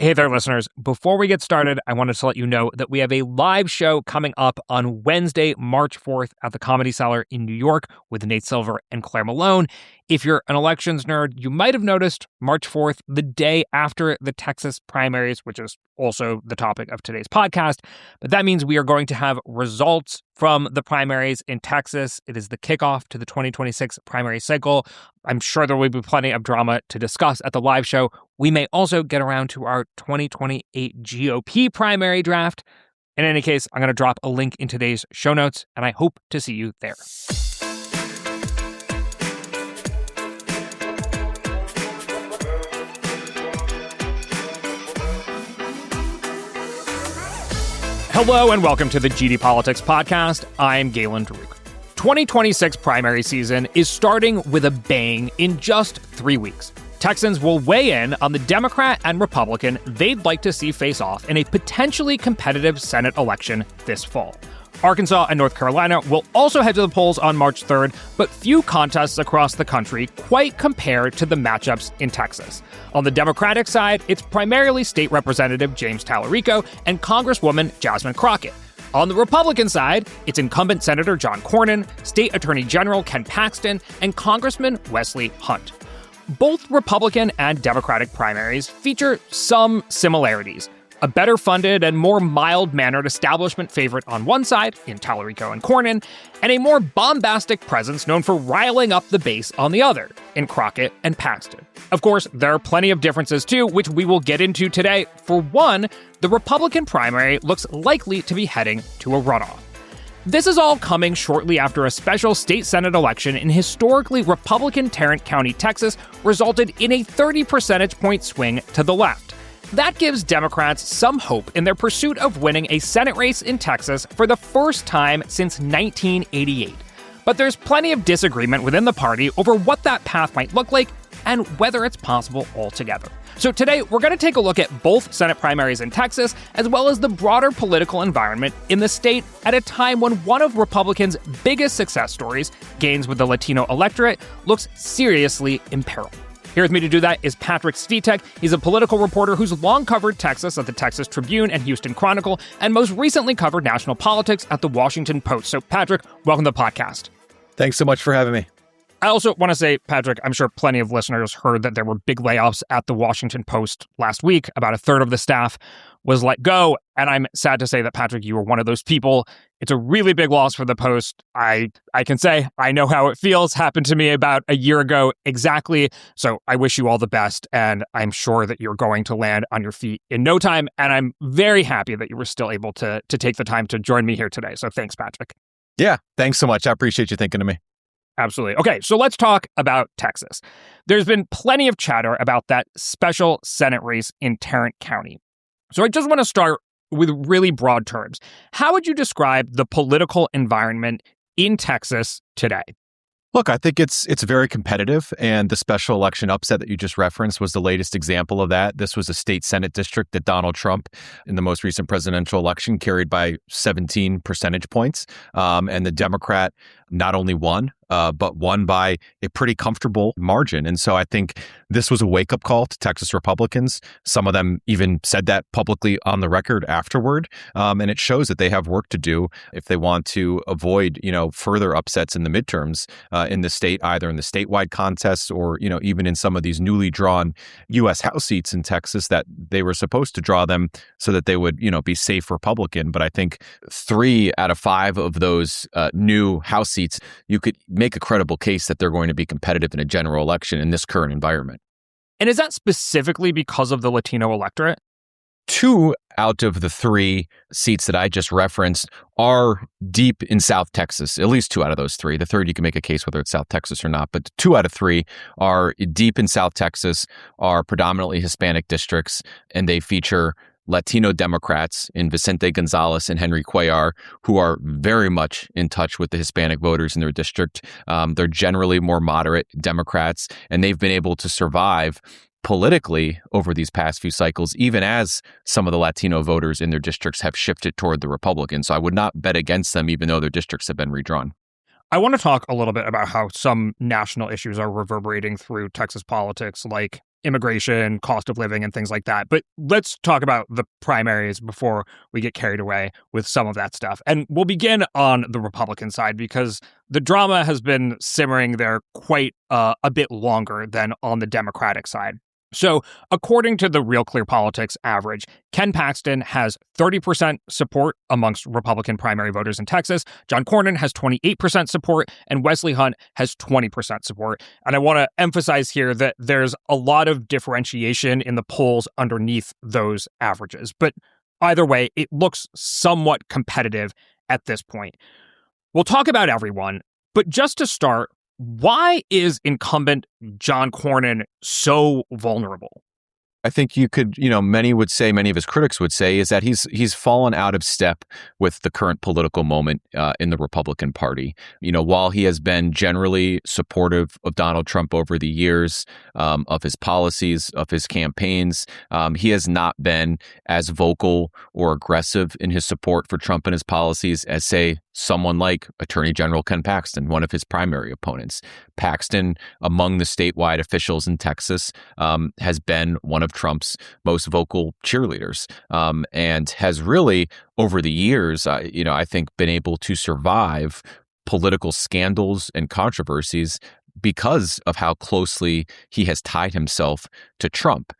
Hey there, listeners. Before we get started, I wanted to let you know that we have a live show coming up on Wednesday, March 4th at the Comedy Cellar in New York with Nate Silver and Claire Malone. If you're an elections nerd, you might have noticed March 4th, the day after the Texas primaries, which is also the topic of today's podcast. But that means we are going to have results from the primaries in Texas. It is the kickoff to the 2026 primary cycle. I'm sure there will be plenty of drama to discuss at the live show. We may also get around to our 2028 GOP primary draft. In any case, I'm going to drop a link in today's show notes, and I hope to see you there. Hello and welcome to the GD Politics Podcast. I'm Galen Daruk. 2026 primary season is starting with a bang in just 3 weeks. Texans will weigh in on the Democrat and Republican they'd like to see face off in a potentially competitive Senate election this fall. Arkansas and North Carolina will also head to the polls on March 3rd, but few contests across the country quite compare to the matchups in Texas. On the Democratic side, it's primarily State Representative James Talarico and Congresswoman Jasmine Crockett. On the Republican side, it's incumbent Senator John Cornyn, State Attorney General Ken Paxton, and Congressman Wesley Hunt. Both Republican and Democratic primaries feature some similarities. A better funded and more mild-mannered establishment favorite on one side, in Talarico and Cornyn, and a more bombastic presence known for riling up the base on the other, in Crockett and Paxton. Of course, there are plenty of differences too, which we will get into today. For one, the Republican primary looks likely to be heading to a runoff. This is all coming shortly after a special state Senate election in historically Republican Tarrant County, Texas, resulted in a 30 percentage point swing to the left. That gives Democrats some hope in their pursuit of winning a Senate race in Texas for the first time since 1988. But there's plenty of disagreement within the party over what that path might look like and whether it's possible altogether. So today, we're going to take a look at both Senate primaries in Texas, as well as the broader political environment in the state at a time when one of Republicans' biggest success stories, gains with the Latino electorate, looks seriously imperiled. Here with me to do that is Patrick Svitek. He's a political reporter who's long covered Texas at the Texas Tribune and Houston Chronicle, and most recently covered national politics at the Washington Post. So Patrick, welcome to the podcast. Thanks so much for having me. I also want to say, Patrick, I'm sure plenty of listeners heard that there were big layoffs at the Washington Post last week. About a third of the staff was let go. And I'm sad to say that, Patrick, you were one of those people. It's a really big loss for the Post. I can say I know how it feels. Happened to me about a year ago exactly. So I wish you all the best. And I'm sure that you're going to land on your feet in no time. And I'm very happy that you were still able to take the time to join me here today. So thanks, Patrick. Yeah, thanks so much. I appreciate you thinking of me. Absolutely. Okay, so let's talk about Texas. There's been plenty of chatter about that special Senate race in Tarrant County. So I just want to start with really broad terms. How would you describe the political environment in Texas today? Look, I think it's very competitive, and the special election upset that you just referenced was the latest example of that. This was a state Senate district that Donald Trump, in the most recent presidential election, carried by 17 percentage points, and the Democrat not only won, but won by a pretty comfortable margin. And so I think this was a wake-up call to Texas Republicans. Some of them even said that publicly on the record afterward. And it shows that they have work to do if they want to avoid, further upsets in the midterms in the state, either in the statewide contests or, even in some of these newly drawn U.S. House seats in Texas that they were supposed to draw them so that they would, be safe Republican. But I think 3 out of 5 of those new House seats, you could make a credible case that they're going to be competitive in a general election in this current environment. And is that specifically because of the Latino electorate? 2 out of the 3 seats that I just referenced are deep in South Texas, at least 2 out of those 3. The third, you can make a case whether it's South Texas or not, but 2 out of 3 are deep in South Texas, are predominantly Hispanic districts, and they feature Latino Democrats in Vicente Gonzalez and Henry Cuellar, who are very much in touch with the Hispanic voters in their district. They're generally more moderate Democrats, and they've been able to survive politically over these past few cycles, even as some of the Latino voters in their districts have shifted toward the Republicans. So I would not bet against them, even though their districts have been redrawn. I want to talk a little bit about how some national issues are reverberating through Texas politics, like immigration, cost of living, and things like that. But let's talk about the primaries before we get carried away with some of that stuff. And we'll begin on the Republican side because the drama has been simmering there quite a bit longer than on the Democratic side. So, according to the Real Clear Politics average, Ken Paxton has 30% support amongst Republican primary voters in Texas. John Cornyn has 28% support, and Wesley Hunt has 20% support. And I want to emphasize here that there's a lot of differentiation in the polls underneath those averages. But either way, it looks somewhat competitive at this point. We'll talk about everyone, but just to start, why is incumbent John Cornyn so vulnerable? I think many of his critics would say is that he's fallen out of step with the current political moment in the Republican Party. While he has been generally supportive of Donald Trump over the years, of his policies, of his campaigns, he has not been as vocal or aggressive in his support for Trump and his policies as, say, someone like Attorney General Ken Paxton, one of his primary opponents. Paxton, among the statewide officials in Texas, has been one of Trump's most vocal cheerleaders, and has really, over the years, I think, been able to survive political scandals and controversies because of how closely he has tied himself to Trump.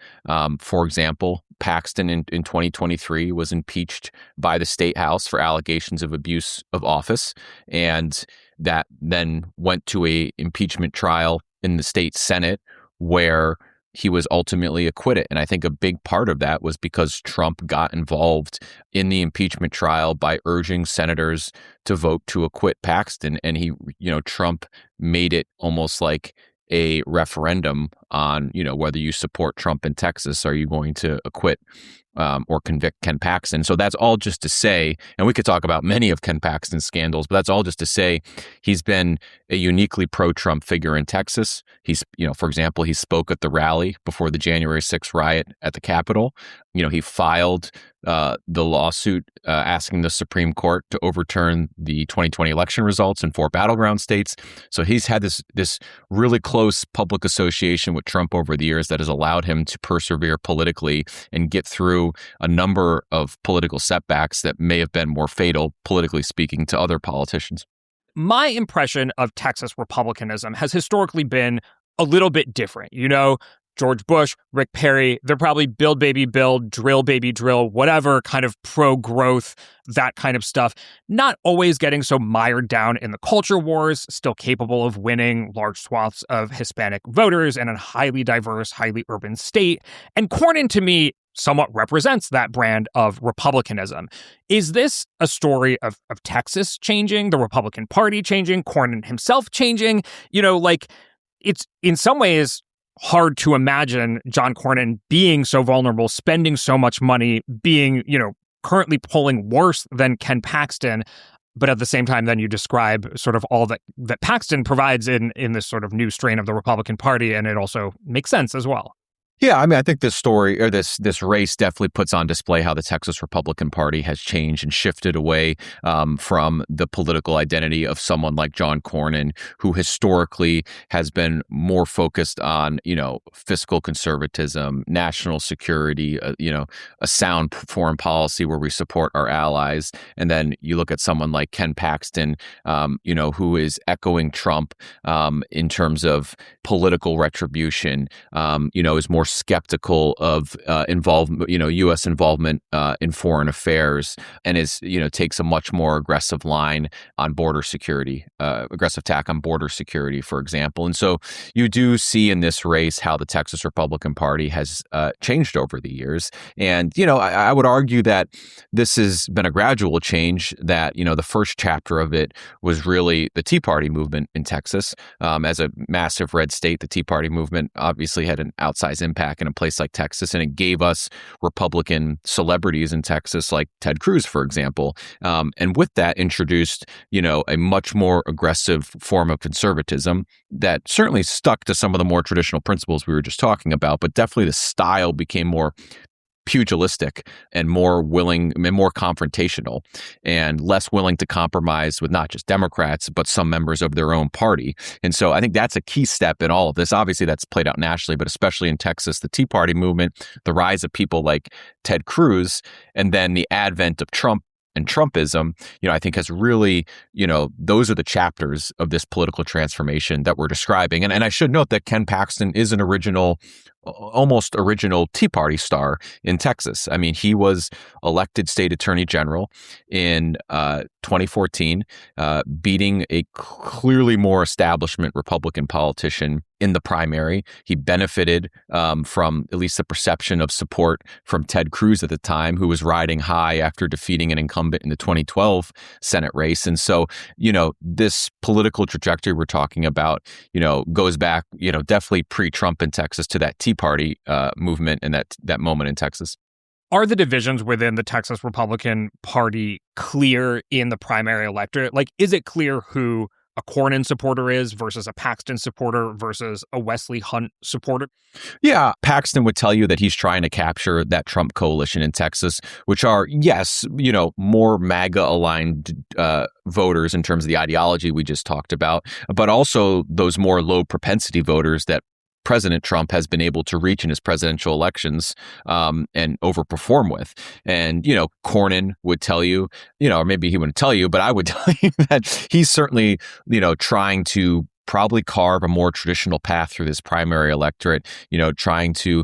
For example, Paxton in 2023 was impeached by the state house for allegations of abuse of office, and that then went to a impeachment trial in the state Senate where he was ultimately acquitted. And I think a big part of that was because Trump got involved in the impeachment trial by urging senators to vote to acquit Paxton. And Trump made it almost like a referendum on, whether you support Trump in Texas, are you going to acquit or convict Ken Paxton? So that's all just to say, and we could talk about many of Ken Paxton's scandals, but that's all just to say he's been a uniquely pro-Trump figure in Texas. He's, for example, he spoke at the rally before the January 6th riot at the Capitol. He filed the lawsuit asking the Supreme Court to overturn the 2020 election results in 4 battleground states. So he's had this really close public association with Trump over the years that has allowed him to persevere politically and get through a number of political setbacks that may have been more fatal, politically speaking, to other politicians. My impression of Texas Republicanism has historically been a little bit different. George Bush, Rick Perry, they're probably build baby build, drill baby drill, whatever kind of pro-growth, that kind of stuff. Not always getting so mired down in the culture wars, still capable of winning large swaths of Hispanic voters in a highly diverse, highly urban state. And Cornyn, to me, somewhat represents that brand of republicanism. Is this a story of Texas changing, the Republican Party changing, Cornyn himself changing? It's in some ways hard to imagine John Cornyn being so vulnerable, spending so much money, being, currently polling worse than Ken Paxton. But at the same time, then you describe sort of all that Paxton provides in this sort of new strain of the Republican Party, and it also makes sense as well. Yeah, I think this story or this race definitely puts on display how the Texas Republican Party has changed and shifted away from the political identity of someone like John Cornyn, who historically has been more focused on, fiscal conservatism, national security, a sound foreign policy where we support our allies. And then you look at someone like Ken Paxton, who is echoing Trump in terms of political retribution, is more skeptical of involvement, U.S. involvement in foreign affairs, and takes a much more aggressive line on border security, aggressive tack on border security, for example. And so you do see in this race how the Texas Republican Party has changed over the years. And, I would argue that this has been a gradual change, that, the first chapter of it was really the Tea Party movement in Texas. As a massive red state, the Tea Party movement obviously had an outsized impact in a place like Texas, and it gave us Republican celebrities in Texas like Ted Cruz, for example. And with that introduced, a much more aggressive form of conservatism that certainly stuck to some of the more traditional principles we were just talking about, but definitely the style became more pugilistic and more willing and more confrontational and less willing to compromise with not just Democrats, but some members of their own party. And so I think that's a key step in all of this. Obviously, that's played out nationally, but especially in Texas, the Tea Party movement, the rise of people like Ted Cruz, and then the advent of Trump and Trumpism, I think has really, those are the chapters of this political transformation that we're describing. And I should note that Ken Paxton is an almost original Tea Party star in Texas. I mean, he was elected state attorney general in 2014, beating a clearly more establishment Republican politician in the primary. He benefited from at least the perception of support from Ted Cruz at the time, who was riding high after defeating an incumbent in the 2012 Senate race. And so, this political trajectory we're talking about, goes back, definitely pre-Trump in Texas to that Tea Party movement and that moment in Texas. Are the divisions within the Texas Republican Party clear in the primary electorate? Like, is it clear who a Cornyn supporter is versus a Paxton supporter versus a Wesley Hunt supporter? Yeah, Paxton would tell you that he's trying to capture that Trump coalition in Texas, which are, yes, more MAGA-aligned voters in terms of the ideology we just talked about, but also those more low-propensity voters that President Trump has been able to reach in his presidential elections and overperform with. And, Cornyn would tell you, or maybe he wouldn't tell you, but I would tell you that he's certainly, trying to probably carve a more traditional path through this primary electorate, trying to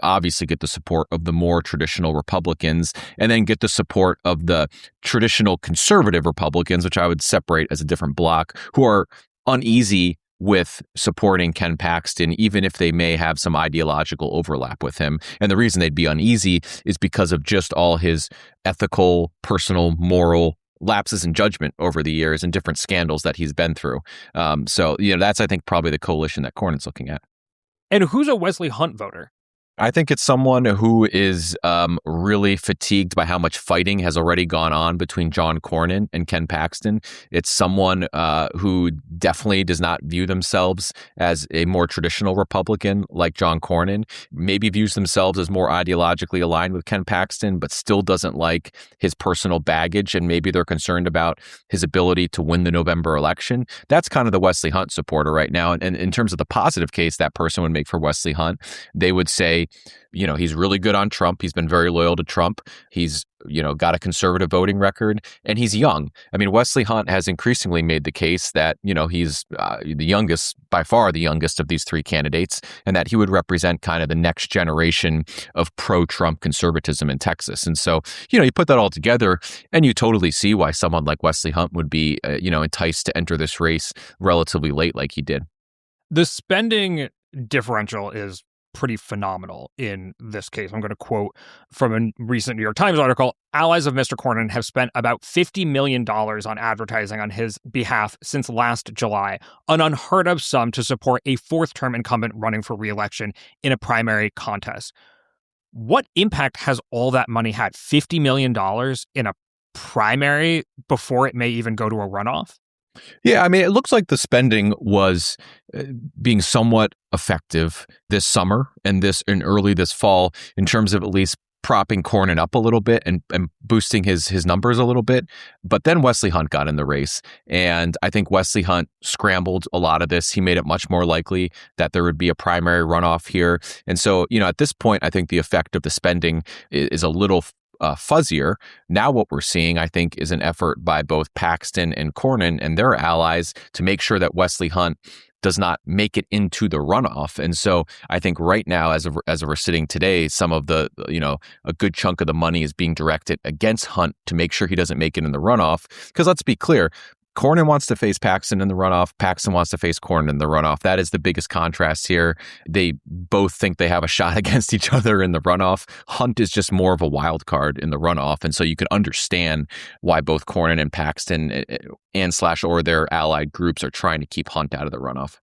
obviously get the support of the more traditional Republicans and then get the support of the traditional conservative Republicans, which I would separate as a different block, who are uneasy with supporting Ken Paxton, even if they may have some ideological overlap with him. And the reason they'd be uneasy is because of just all his ethical, personal, moral lapses in judgment over the years and different scandals that he's been through. So, that's, I think, probably the coalition that Cornyn's looking at. And who's a Wesley Hunt voter? I think it's someone who is really fatigued by how much fighting has already gone on between John Cornyn and Ken Paxton. It's someone who definitely does not view themselves as a more traditional Republican like John Cornyn, maybe views themselves as more ideologically aligned with Ken Paxton, but still doesn't like his personal baggage, and maybe they're concerned about his ability to win the November election. That's kind of the Wesley Hunt supporter right now. And in terms of the positive case that person would make for Wesley Hunt, they would say, he's really good on Trump. He's been very loyal to Trump. He's, got a conservative voting record, and he's young. I mean, Wesley Hunt has increasingly made the case that, he's the youngest, by far the youngest of these three candidates, and that he would represent kind of the next generation of pro-Trump conservatism in Texas. And so, you put that all together and you totally see why someone like Wesley Hunt would be, enticed to enter this race relatively late like he did. The spending differential is pretty phenomenal in this case. I'm going to quote from a recent New York Times article. Allies of Mr. Cornyn have spent about $50 million on advertising on his behalf since last July, an unheard of sum to support a fourth-term incumbent running for re-election in a primary contest. What impact has all that money had? $50 million in a primary before it may even go to a runoff? Yeah, I mean, it looks like the spending was being somewhat effective this summer and early this fall in terms of at least propping Cornyn up a little bit and boosting his numbers a little bit. But then Wesley Hunt got in the race. And I think Wesley Hunt scrambled a lot of this. He made it much more likely that there would be a primary runoff here. And so, at this point, I think the effect of the spending is a little fuzzier. Now what we're seeing, I think, is an effort by both Paxton and Cornyn and their allies to make sure that Wesley Hunt does not make it into the runoff. And so I think right now, as we're sitting today, some of the, a good chunk of the money is being directed against Hunt to make sure he doesn't make it in the runoff. Because let's be clear, Cornyn wants to face Paxton in the runoff. Paxton wants to face Cornyn in the runoff. That is the biggest contrast here. They both think they have a shot against each other in the runoff. Hunt is just more of a wild card in the runoff. And so you can understand why both Cornyn and Paxton or their allied groups are trying to keep Hunt out of the runoff.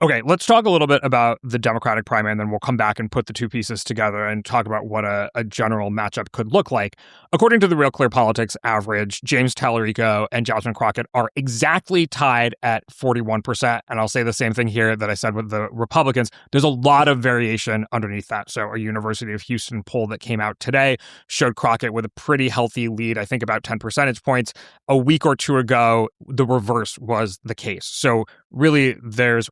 Okay, let's talk a little bit about the Democratic primary, and then we'll come back and put the two pieces together and talk about what a general matchup could look like. According to the Real Clear Politics average, James Talarico and Jasmine Crockett are exactly tied at 41%. And I'll say the same thing here that I said with the Republicans. There's a lot of variation underneath that. So a University of Houston poll that came out today showed Crockett with a pretty healthy lead, I think about 10 percentage points. A week or two ago, the reverse was the case. So really, there's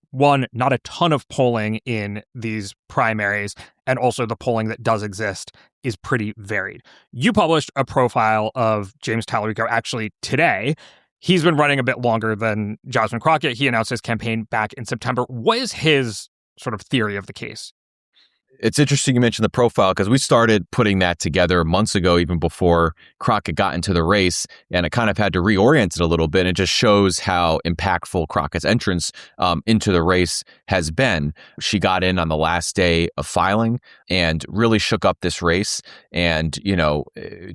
not a ton of polling in these primaries, and also the polling that does exist is pretty varied. You published a profile of James Talarico actually today. He's been running a bit longer than Jasmine Crockett. He announced his campaign back in September. What is his sort of theory of the case? It's interesting you mentioned the profile because we started putting that together months ago, even before Crockett got into the race, and I kind of had to reorient it a little bit. It just shows how impactful Crockett's entrance into the race has been. She got in on the last day of filing and really shook up this race and,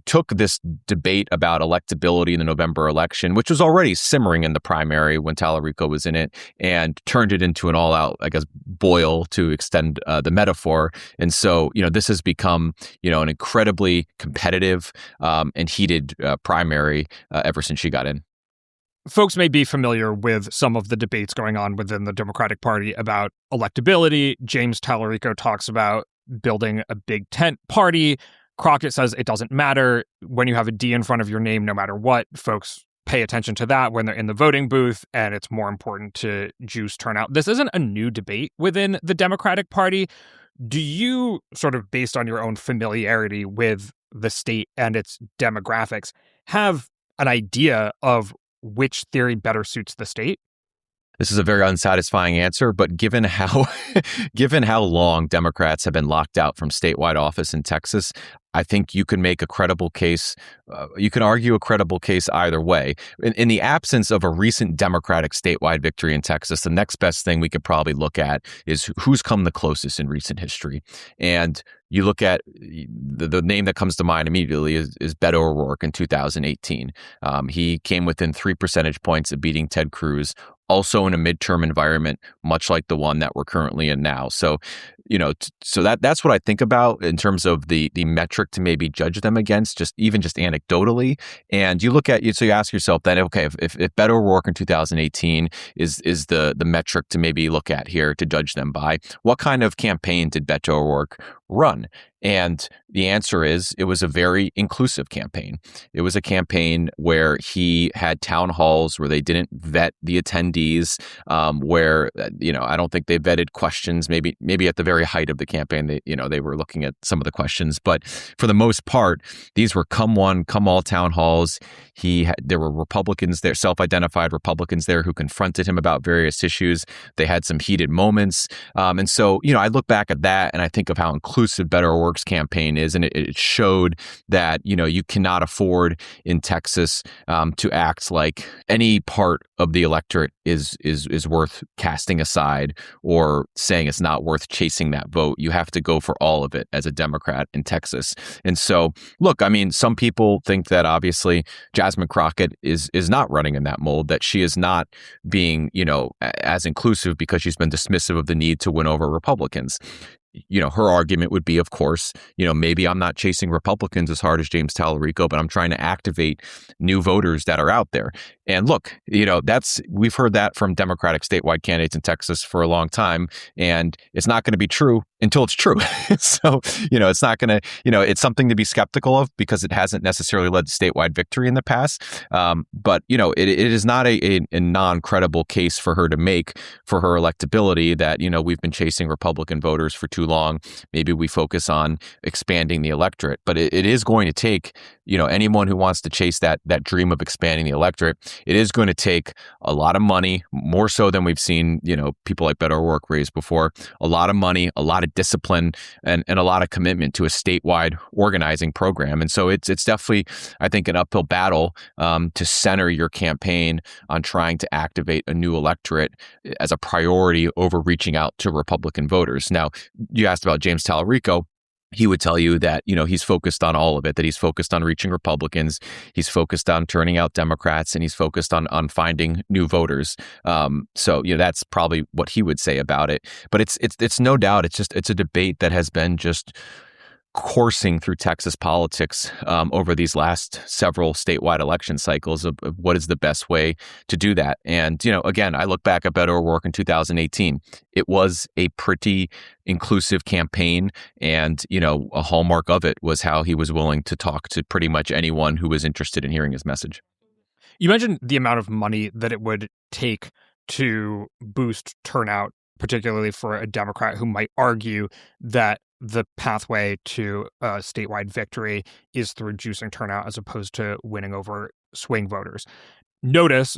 took this debate about electability in the November election, which was already simmering in the primary when Talarico was in it, and turned it into an all-out, I guess, boil to extend the metaphor. And so, this has become, an incredibly competitive and heated primary ever since she got in. Folks may be familiar with some of the debates going on within the Democratic Party about electability. James Talarico talks about building a big tent party. Crockett says it doesn't matter when you have a D in front of your name, no matter what. Folks pay attention to that when they're in the voting booth, and it's more important to juice turnout. This isn't a new debate within the Democratic Party. Do you, sort of based on your own familiarity with the state and its demographics, have an idea of which theory better suits the state? This is a very unsatisfying answer, but given how long Democrats have been locked out from statewide office in Texas, I think you can make a credible case. You can argue a credible case either way. In the absence of a recent Democratic statewide victory in Texas, the next best thing we could probably look at is who's come the closest in recent history. And you look at the name that comes to mind immediately is Beto O'Rourke in 2018. He came within 3 percentage points of beating Ted Cruz, also in a midterm environment, much like the one that we're currently in now. So, so that's what I think about in terms of the metric to maybe judge them against, just anecdotally. And you look at so you ask yourself then, okay, if Beto O'Rourke in 2018 is the metric to maybe look at here to judge them by, what kind of campaign did Beto O'Rourke run? And the answer is it was a very inclusive campaign. It was a campaign where he had town halls where they didn't vet the attendees, where, I don't think they vetted questions. Maybe at the very height of the campaign, they were looking at some of the questions. But for the most part, these were come one, come all town halls. There were Republicans there, self-identified Republicans there who confronted him about various issues. They had some heated moments. And so, I look back at that and I think of how inclusive Beto O'Rourke's campaign is, and it showed that you cannot afford in Texas to act like any part of the electorate is worth casting aside or saying it's not worth chasing that vote. You have to go for all of it as a Democrat in Texas. And so, look, some people think that obviously Jasmine Crockett is not running in that mold, that she is not being as inclusive because she's been dismissive of the need to win over Republicans. Her argument would be, of course, maybe I'm not chasing Republicans as hard as James Talarico, but I'm trying to activate new voters that are out there. And look, we've heard that from Democratic statewide candidates in Texas for a long time, and it's not going to be true until it's true. So, it's not going to, it's something to be skeptical of because it hasn't necessarily led to statewide victory in the past. But, it is not a non-credible case for her to make for her electability that, we've been chasing Republican voters for too long. Maybe we focus on expanding the electorate, but it is going to take, anyone who wants to chase that dream of expanding the electorate, it is going to take a lot of money, more so than we've seen, people like Beto O'Rourke raise before, a lot of money, a lot of discipline, and a lot of commitment to a statewide organizing program. And so it's definitely, I think, an uphill battle to center your campaign on trying to activate a new electorate as a priority over reaching out to Republican voters. Now, you asked about James Talarico. he would tell you that, he's focused on all of it, that he's focused on reaching Republicans, he's focused on turning out Democrats, and he's focused on finding new voters. So, that's probably what he would say about it. But it's no doubt, it's a debate that has been just coursing through Texas politics over these last several statewide election cycles of what is the best way to do that. And, again, I look back at Beto O'Rourke in 2018. It was a pretty inclusive campaign. And, a hallmark of it was how he was willing to talk to pretty much anyone who was interested in hearing his message. You mentioned the amount of money that it would take to boost turnout, particularly for a Democrat who might argue that the pathway to a statewide victory is through reducing turnout as opposed to winning over swing voters. Notice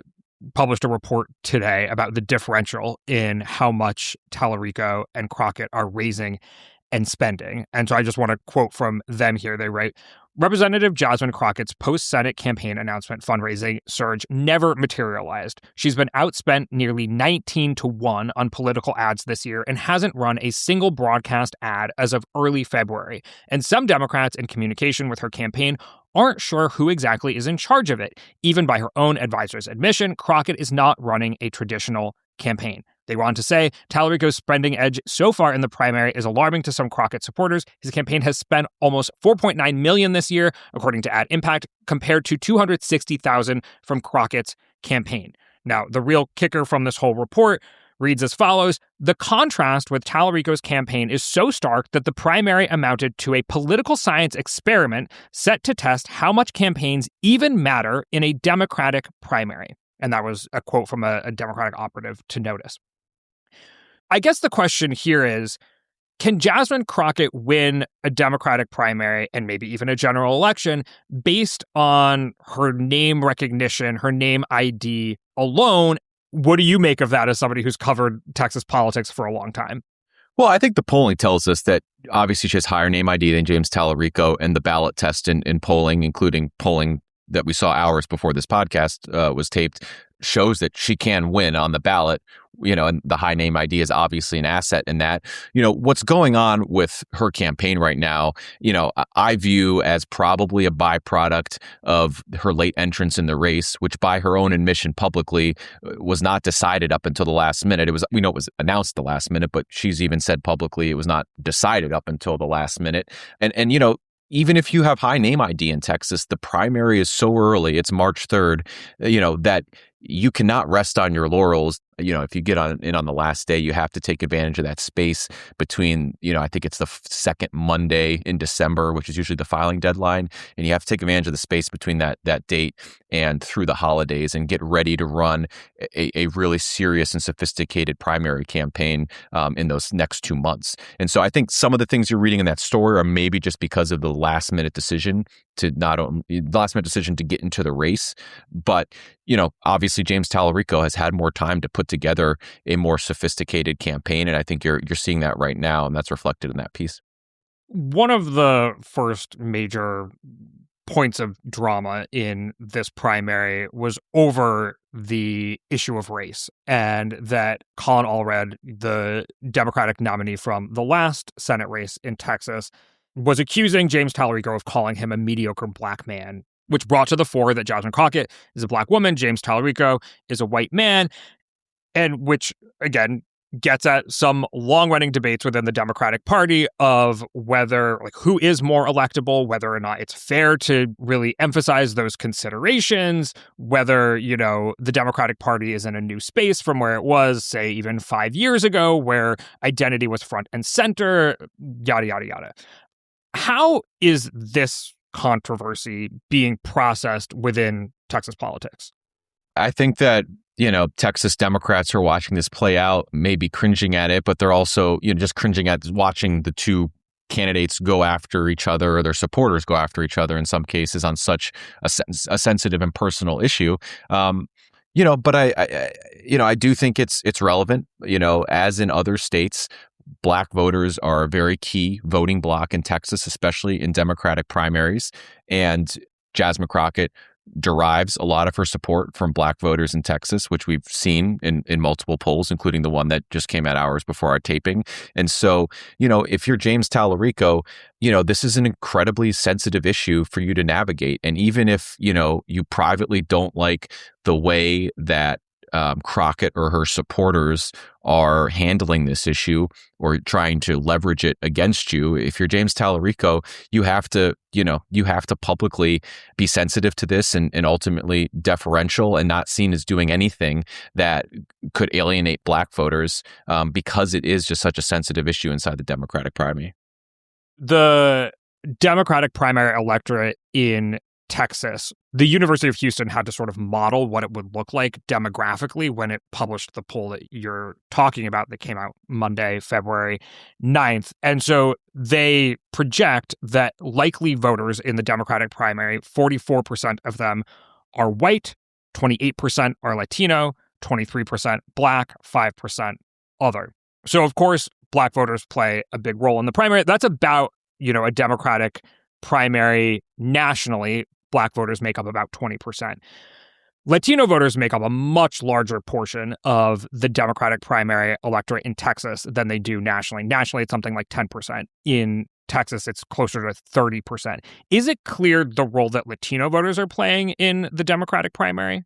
published a report today about the differential in how much Talarico and Crockett are raising and spending. And so I just want to quote from them here. They write, Representative Jasmine Crockett's post-Senate campaign announcement fundraising surge never materialized. She's been outspent nearly 19-1 on political ads this year and hasn't run a single broadcast ad as of early February. And some Democrats in communication with her campaign aren't sure who exactly is in charge of it. Even by her own advisor's admission, Crockett is not running a traditional campaign. They go on to say, Talarico's spending edge so far in the primary is alarming to some Crockett supporters. His campaign has spent almost $4.9 million this year, according to Ad Impact, compared to $260,000 from Crockett's campaign. Now, the real kicker from this whole report reads as follows. The contrast with Talarico's campaign is so stark that the primary amounted to a political science experiment set to test how much campaigns even matter in a Democratic primary. And that was a quote from a Democratic operative to Notice. I guess the question here is, can Jasmine Crockett win a Democratic primary and maybe even a general election based on her name recognition, her name ID alone? What do you make of that as somebody who's covered Texas politics for a long time? Well, I think the polling tells us that obviously she has higher name ID than James Talarico, and the ballot test in polling, including polling that we saw hours before this podcast was taped, shows that she can win on the ballot, and the high name ID is obviously an asset in that. What's going on with her campaign right now, I view as probably a byproduct of her late entrance in the race, which by her own admission publicly was not decided up until the last minute. We know it was announced the last minute, but she's even said publicly it was not decided up until the last minute. And even if you have high name ID in Texas, the primary is so early, it's March 3rd, that you cannot rest on your laurels. If you get in on the last day, you have to take advantage of that space between, I think it's the second Monday in December, which is usually the filing deadline. And you have to take advantage of the space between that date and through the holidays and get ready to run a really serious and sophisticated primary campaign in those next 2 months. And so I think some of the things you're reading in that story are maybe just because of the last minute decision to get into the race. But, obviously James Talarico has had more time to put together a more sophisticated campaign. And I think you're seeing that right now. And that's reflected in that piece. One of the first major points of drama in this primary was over the issue of race, and that Colin Allred, the Democratic nominee from the last Senate race in Texas, was accusing James Talarico of calling him a mediocre black man, which brought to the fore that Jasmine Crockett is a black woman, James Talarico is a white man, and which, again, gets at some long-running debates within the Democratic Party of whether, who is more electable, whether or not it's fair to really emphasize those considerations, whether, the Democratic Party is in a new space from where it was, say, even 5 years ago, where identity was front and center, yada, yada, yada. How is this controversy being processed within Texas politics? I think that, Texas Democrats are watching this play out, maybe cringing at it, but they're also, just cringing at watching the two candidates go after each other, or their supporters go after each other in some cases on such a sensitive and personal issue. But I do think it's relevant, as in other states. Black voters are a very key voting bloc in Texas, especially in Democratic primaries. And Jasmine Crockett derives a lot of her support from Black voters in Texas, which we've seen in multiple polls, including the one that just came out hours before our taping. And so, if you're James Talarico, this is an incredibly sensitive issue for you to navigate. And even if, you privately don't like the way that Crockett or her supporters are handling this issue or trying to leverage it against you, if you're James Talarico, you have to publicly be sensitive to this and ultimately deferential and not seen as doing anything that could alienate Black voters because it is just such a sensitive issue inside the Democratic primary. The Democratic primary electorate in Texas, the University of Houston had to sort of model what it would look like demographically when it published the poll that you're talking about that came out Monday, February 9th. And so they project that likely voters in the Democratic primary, 44% of them are white, 28% are Latino, 23% Black, 5% other. So, of course, Black voters play a big role in the primary. That's about, a Democratic primary nationally. Black voters make up about 20%. Latino voters make up a much larger portion of the Democratic primary electorate in Texas than they do nationally. Nationally, it's something like 10%. In Texas, it's closer to 30%. Is it clear the role that Latino voters are playing in the Democratic primary?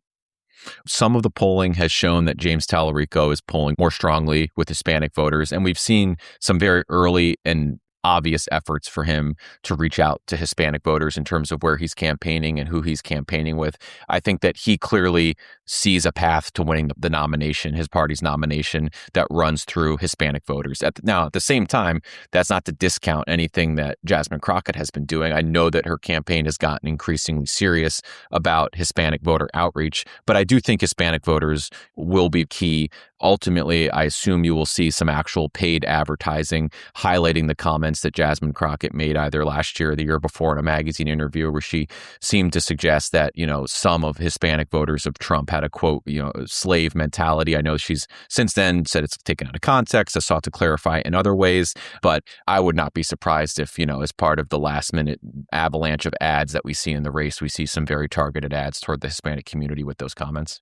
Some of the polling has shown that James Talarico is polling more strongly with Hispanic voters, and we've seen some very early and obvious efforts for him to reach out to Hispanic voters in terms of where he's campaigning and who he's campaigning with. I think that he clearly sees a path to winning the nomination, his party's nomination, that runs through Hispanic voters. Now, at the same time, that's not to discount anything that Jasmine Crockett has been doing. I know that her campaign has gotten increasingly serious about Hispanic voter outreach, but I do think Hispanic voters will be key. Ultimately, I assume you will see some actual paid advertising highlighting the comments that Jasmine Crockett made either last year or the year before in a magazine interview where she seemed to suggest that, some of Hispanic voters of Trump had a quote, slave mentality. I know she's since then said it's taken out of context. I sought to clarify in other ways, but I would not be surprised if, as part of the last minute avalanche of ads that we see in the race, we see some very targeted ads toward the Hispanic community with those comments.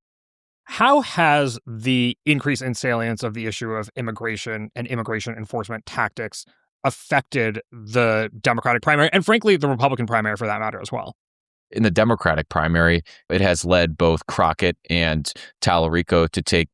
How has the increase in salience of the issue of immigration and immigration enforcement tactics affected the Democratic primary and, frankly, the Republican primary for that matter as well? In the Democratic primary, it has led both Crockett and Talarico to take,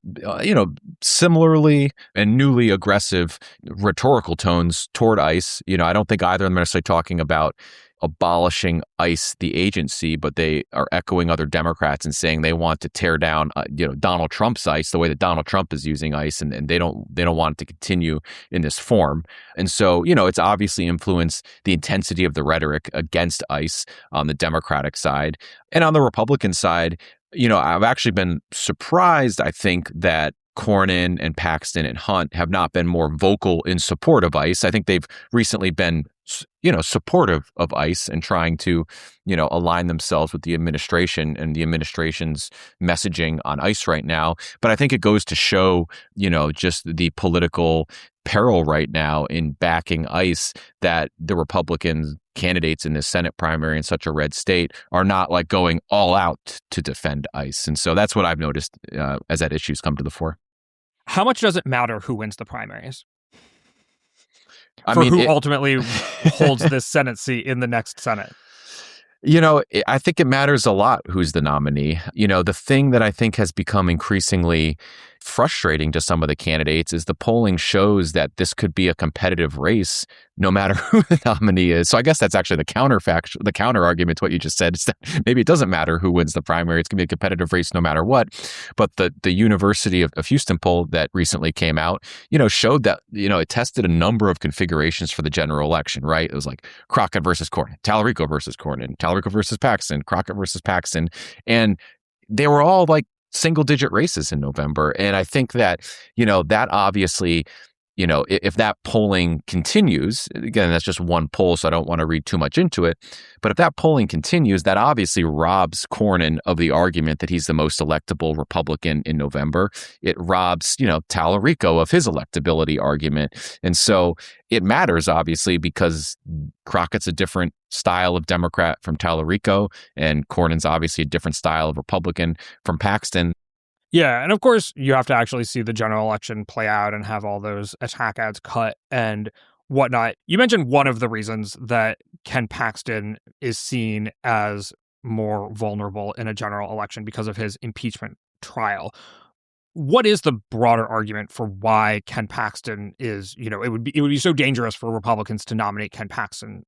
similarly and newly aggressive rhetorical tones toward ICE. I don't think either of them are necessarily talking about abolishing ICE, the agency, but they are echoing other Democrats and saying they want to tear down, Donald Trump's ICE the way that Donald Trump is using ICE, and they don't want it to continue in this form. And so, it's obviously influenced the intensity of the rhetoric against ICE on the Democratic side. And on the Republican side, I've actually been surprised, I think, that Cornyn and Paxton and Hunt have not been more vocal in support of ICE. I think they've recently been, supportive of ICE and trying to, align themselves with the administration and the administration's messaging on ICE right now. But I think it goes to show, just the political peril right now in backing ICE, that the Republican candidates in this Senate primary in such a red state are not like going all out to defend ICE. And so that's what I've noticed as that issue's come to the fore. How much does it matter who wins the primaries? Who ultimately holds this Senate seat in the next Senate? I think it matters a lot who's the nominee. The thing that I think has become increasingly frustrating to some of the candidates is the polling shows that this could be a competitive race no matter who the nominee is. So I guess that's actually the counter argument to what you just said, is that maybe it doesn't matter who wins the primary. It's going to be a competitive race no matter what. But the University of Houston poll that recently came out, showed that, it tested a number of configurations for the general election, right? It was like Crockett versus Cornyn, Talarico versus Cornyn, Talarico versus Paxton, Crockett versus Paxton. And they were all like single digit races in November. And I think that, that obviously, if that polling continues, again, that's just one poll, so I don't want to read too much into it. But if that polling continues, that obviously robs Cornyn of the argument that he's the most electable Republican in November. It robs, Talarico of his electability argument. And so it matters, obviously, because Crockett's a different style of Democrat from Talarico, and Cornyn's obviously a different style of Republican from Paxton. Yeah, and of course, you have to actually see the general election play out and have all those attack ads cut and whatnot. You mentioned one of the reasons that Ken Paxton is seen as more vulnerable in a general election because of his impeachment trial. What is the broader argument for why Ken Paxton is, it would be so dangerous for Republicans to nominate Ken Paxton?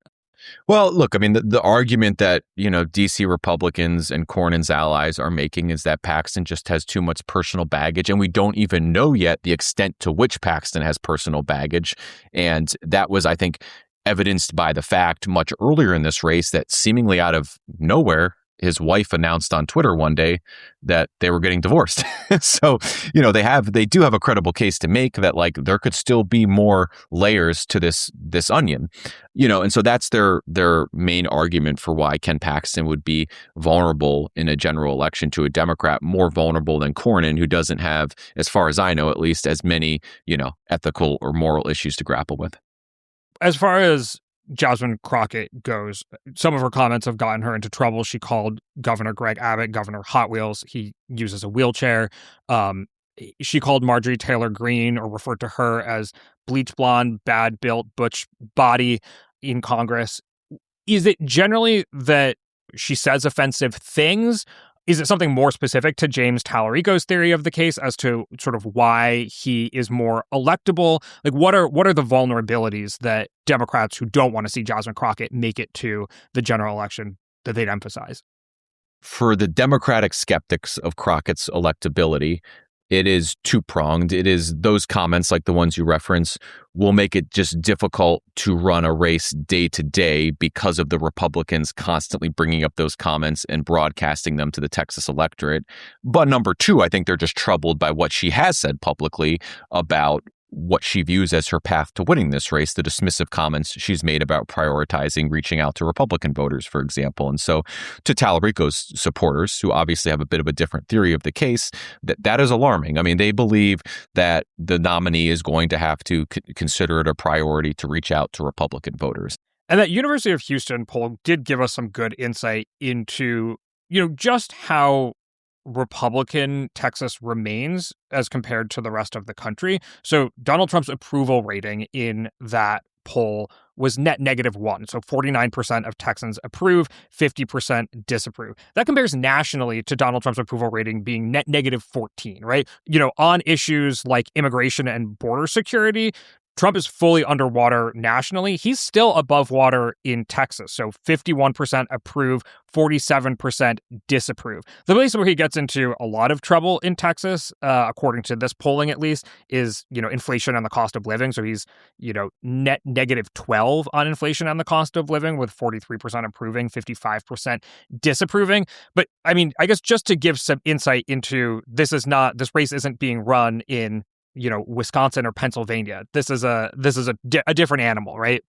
Well, look, I mean, the argument that, D.C. Republicans and Cornyn's allies are making is that Paxton just has too much personal baggage, and we don't even know yet the extent to which Paxton has personal baggage. And that was, I think, evidenced by the fact much earlier in this race that seemingly out of nowhere, his wife announced on Twitter one day that they were getting divorced. So, they do have a credible case to make that there could still be more layers to this onion, and so that's their main argument for why Ken Paxton would be vulnerable in a general election to a Democrat, more vulnerable than Cornyn, who doesn't have, as far as I know, at least as many, ethical or moral issues to grapple with. As far as Jasmine Crockett goes, some of her comments have gotten her into trouble. She called Governor Greg Abbott Governor Hot Wheels. He uses a wheelchair. She called Marjorie Taylor Greene, or referred to her as bleach blonde, bad built, butch body in Congress. Is it generally that she says offensive things? Is it something more specific to James Talarico's theory of the case as to sort of why he is more electable? What are the vulnerabilities that Democrats who don't want to see Jasmine Crockett make it to the general election that they'd emphasize? For the Democratic skeptics of Crockett's electability, it is two-pronged. It is those comments, like the ones you reference, will make it just difficult to run a race day to day because of the Republicans constantly bringing up those comments and broadcasting them to the Texas electorate. But number two, I think they're just troubled by what she has said publicly about what she views as her path to winning this race, the dismissive comments she's made about prioritizing reaching out to Republican voters, for example. And so to Talarico's supporters, who obviously have a bit of a different theory of the case, that is alarming. I mean, they believe that the nominee is going to have to consider it a priority to reach out to Republican voters. And that University of Houston poll did give us some good insight into, just how Republican Texas remains as compared to the rest of the country. So Donald Trump's approval rating in that poll was net -1. So 49% of Texans approve, 50% disapprove. That compares nationally to Donald Trump's approval rating being net -14, right? On issues like immigration and border security, Trump is fully underwater nationally. He's still above water in Texas. So 51% approve, 47% disapprove. The place where he gets into a lot of trouble in Texas, according to this polling at least, is, inflation and the cost of living. So he's, net -12 on inflation and the cost of living, with 43% approving, 55% disapproving. But I mean, I guess just to give some insight into this race isn't being run in Wisconsin or Pennsylvania. This is a different animal, right?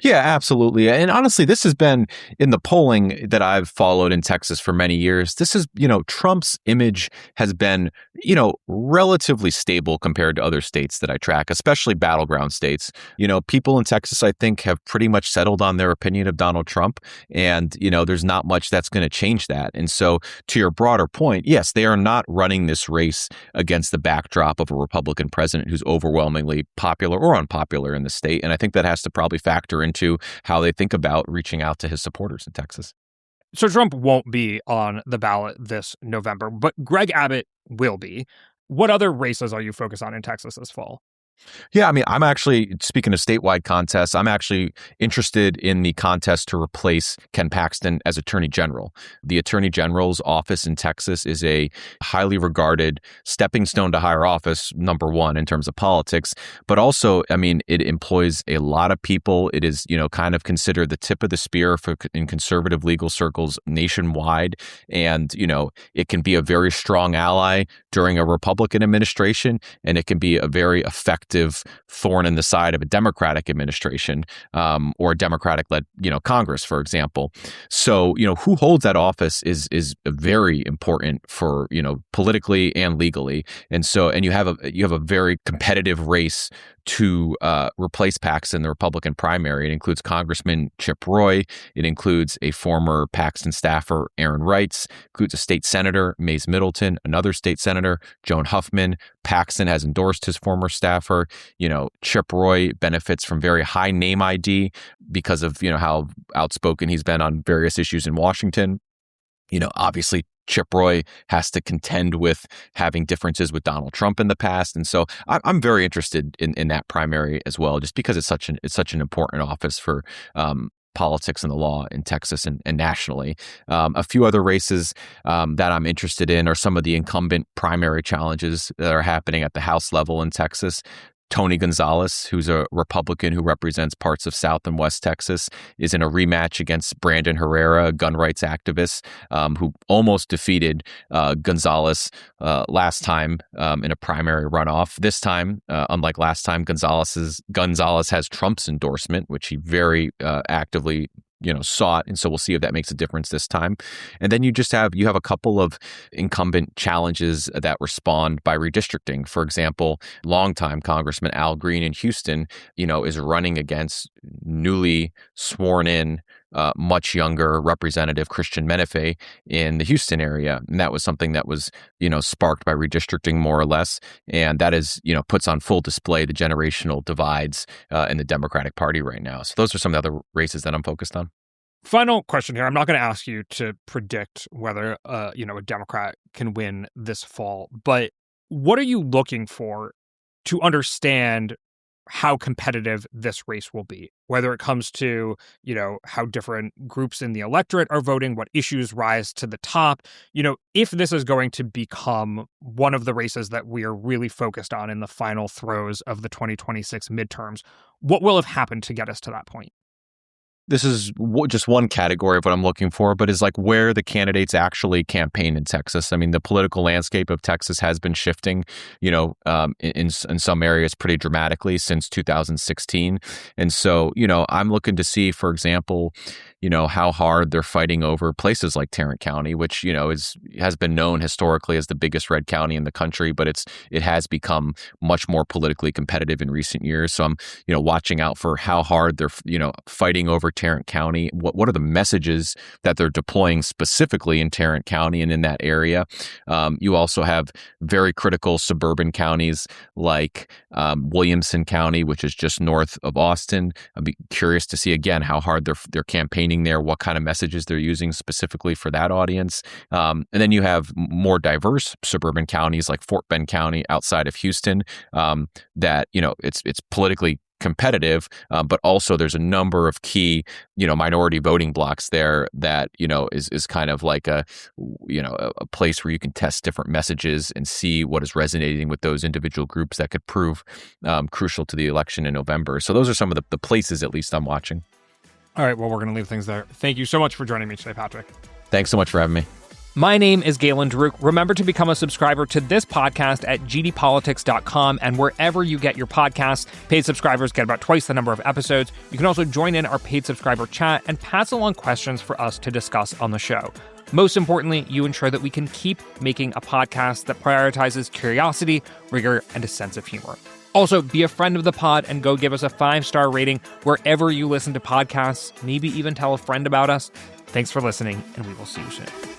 Yeah, absolutely. And honestly, this has been in the polling that I've followed in Texas for many years. This is, Trump's image has been, relatively stable compared to other states that I track, especially battleground states. People in Texas, I think, have pretty much settled on their opinion of Donald Trump. And, there's not much that's going to change that. And so to your broader point, yes, they are not running this race against the backdrop of a Republican president who's overwhelmingly popular or unpopular in the state. And I think that has to probably factor into how they think about reaching out to his supporters in Texas. So Trump won't be on the ballot this November, but Greg Abbott will be. What other races are you focused on in Texas this fall? Yeah, I mean, I'm actually, speaking of statewide contests, I'm actually interested in the contest to replace Ken Paxton as Attorney General. The Attorney General's office in Texas is a highly regarded stepping stone to higher office, number one, in terms of politics. But also, I mean, it employs a lot of people. It is, kind of considered the tip of the spear in conservative legal circles nationwide. And, it can be a very strong ally during a Republican administration, and it can be a very effective active thorn in the side of a Democratic administration or a Democratic-led, Congress, for example. So, who holds that office is very important for, politically and legally. And you have a very competitive race to replace Paxton in the Republican primary. It includes Congressman Chip Roy. It includes a former Paxton staffer, Aaron Reitz. It includes a state senator, Mays Middleton, another state senator, Joan Huffman. Paxton has endorsed his former staffer. Chip Roy benefits from very high name ID because of, how outspoken he's been on various issues in Washington. Obviously, Chip Roy has to contend with having differences with Donald Trump in the past. And so I'm very interested in that primary as well, just because it's such an important office for politics and the law in Texas and nationally. A few other races that I'm interested in are some of the incumbent primary challenges that are happening at the House level in Texas. Tony Gonzalez, who's a Republican who represents parts of South and West Texas, is in a rematch against Brandon Herrera, a gun rights activist who almost defeated Gonzalez last time in a primary runoff. This time, unlike last time, Gonzalez has Trump's endorsement, which he very actively sought. And so we'll see if that makes a difference this time. And then you have a couple of incumbent challenges that respond by redistricting. For example, longtime Congressman Al Green in Houston, is running against newly sworn in much younger Representative Christian Menefee in the Houston area. And that was something that was, sparked by redistricting more or less. And that is, puts on full display the generational divides in the Democratic Party right now. So those are some of the other races that I'm focused on. Final question here. I'm not going to ask you to predict whether, a Democrat can win this fall, but what are you looking for to understand how competitive this race will be, whether it comes to, how different groups in the electorate are voting, what issues rise to the top, if this is going to become one of the races that we are really focused on in the final throes of the 2026 midterms, what will have happened to get us to that point? This is just one category of what I'm looking for, but is like where the candidates actually campaign in Texas. I mean, the political landscape of Texas has been shifting, in some areas pretty dramatically since 2016. And so, I'm looking to see, for example, how hard they're fighting over places like Tarrant County, which, has been known historically as the biggest red county in the country, but it has become much more politically competitive in recent years. So I'm, watching out for how hard they're, fighting over Tarrant County. What are the messages that they're deploying specifically in Tarrant County and in that area? You also have very critical suburban counties like Williamson County, which is just north of Austin. I'd be curious to see again how hard they're campaigning there, what kind of messages they're using specifically for that audience. And then you have more diverse suburban counties like Fort Bend County outside of Houston that, it's politically competitive, but also there's a number of key, minority voting blocks there that, is kind of like a place where you can test different messages and see what is resonating with those individual groups that could prove crucial to the election in November. So those are some of the places, at least, I'm watching. All right, well, we're going to leave things there. Thank you so much for joining me today, Patrick. Thanks so much for having me. My name is Galen Daruk. Remember to become a subscriber to this podcast at gdpolitics.com and wherever you get your podcasts. Paid subscribers get about twice the number of episodes. You can also join in our paid subscriber chat and pass along questions for us to discuss on the show. Most importantly, you ensure that we can keep making a podcast that prioritizes curiosity, rigor, and a sense of humor. Also, be a friend of the pod and go give us a 5-star rating wherever you listen to podcasts. Maybe even tell a friend about us. Thanks for listening, and we will see you soon.